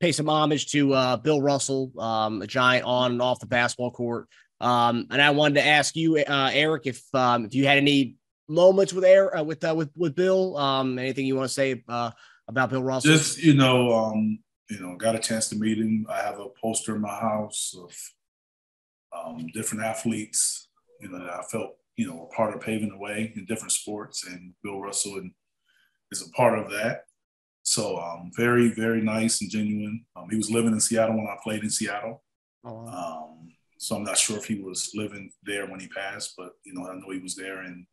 pay some homage to Bill Russell, a giant on and off the basketball court. And I wanted to ask you, Eric, if you had any moments with with Bill, anything you want to say about Bill Russell? Just got a chance to meet him. I have a poster in my house of different athletes, that I felt a part of paving the way in different sports, and Bill Russell is a part of that. So very, very nice and genuine. He was living in Seattle when I played in Seattle. Oh, wow. So I'm not sure if he was living there when he passed, but I know he was there, and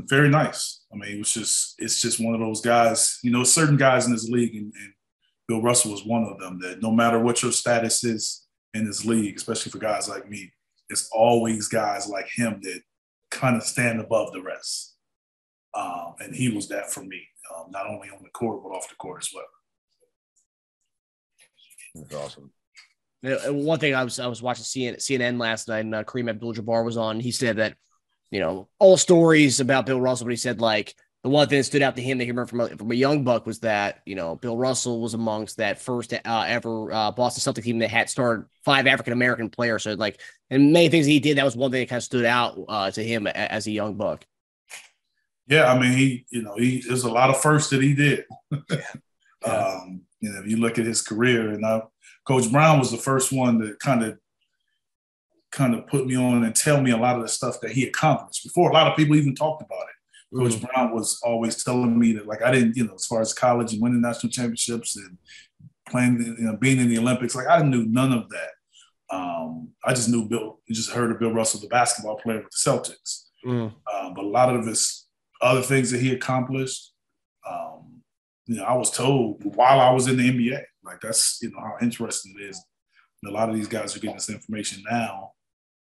very nice. I mean, it's just one of those guys, certain guys in this league, and Bill Russell was one of them, that no matter what your status is in this league, especially for guys like me, it's always guys like him that kind of stand above the rest. And he was that for me, not only on the court, but off the court as well. That's awesome. One thing, I was watching CNN last night, and Kareem Abdul-Jabbar was on. He said that, all stories about Bill Russell, but he said, like, the one thing that stood out to him that he remembered from a young buck was that, Bill Russell was amongst that first ever Boston Celtics team that had started 5 African-American players. So, like, and many things he did, that was one thing that kind of stood out to him as a young buck. Yeah, I mean, there's a lot of firsts that he did. Yeah. If you look at his career, and Coach Brown was the first one to kind of put me on and tell me a lot of the stuff that he accomplished before a lot of people even talked about it. Coach Brown was always telling me that, like, I didn't, as far as college and winning national championships and playing, being in the Olympics, like, I knew none of that. I just knew heard of Bill Russell, the basketball player with the Celtics. But a lot of his other things that he accomplished, I was told while I was in the NBA. Like, that's, how interesting it is. And a lot of these guys are getting this information now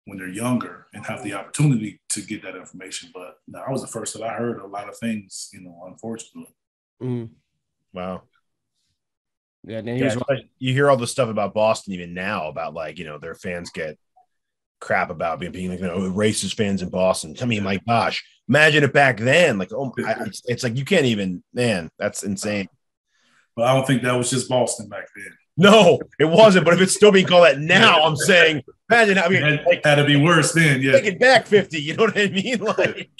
when they're younger and have the opportunity to get that information. But I was the first that I heard a lot of things, unfortunately. Wow. Yeah, you hear all this stuff about Boston even now about, like, their fans get crap about being like, racist fans in Boston. I mean, my gosh, imagine it back then. Like, it's like you can't even, man, that's insane. But I don't think that was just Boston back then. No, it wasn't. But if it's still being called that now, I'm saying, imagine. I mean, it had to be worse then. Yeah, take it back 50. You know what I mean? Like,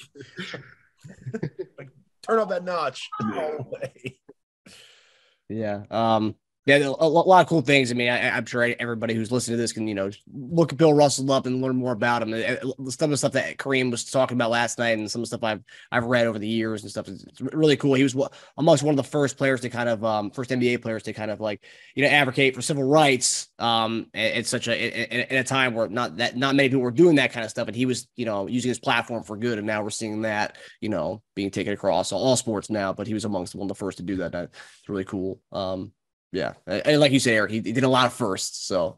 turn up that notch. Yeah. Yeah, a lot of cool things. I mean, I'm sure everybody who's listening to this can, look at Bill Russell up and learn more about him. Some of the stuff that Kareem was talking about last night, and some of the stuff I've read over the years and stuff. It's really cool. He was amongst one of the first players to kind of first NBA players to kind of, like, advocate for civil rights. It's such in a time where not many people were doing that kind of stuff, and he was using his platform for good. And now we're seeing that being taken across all sports now. But he was amongst one of the first to do that. It's really cool. Yeah. And like you said, Eric, he did a lot of firsts. So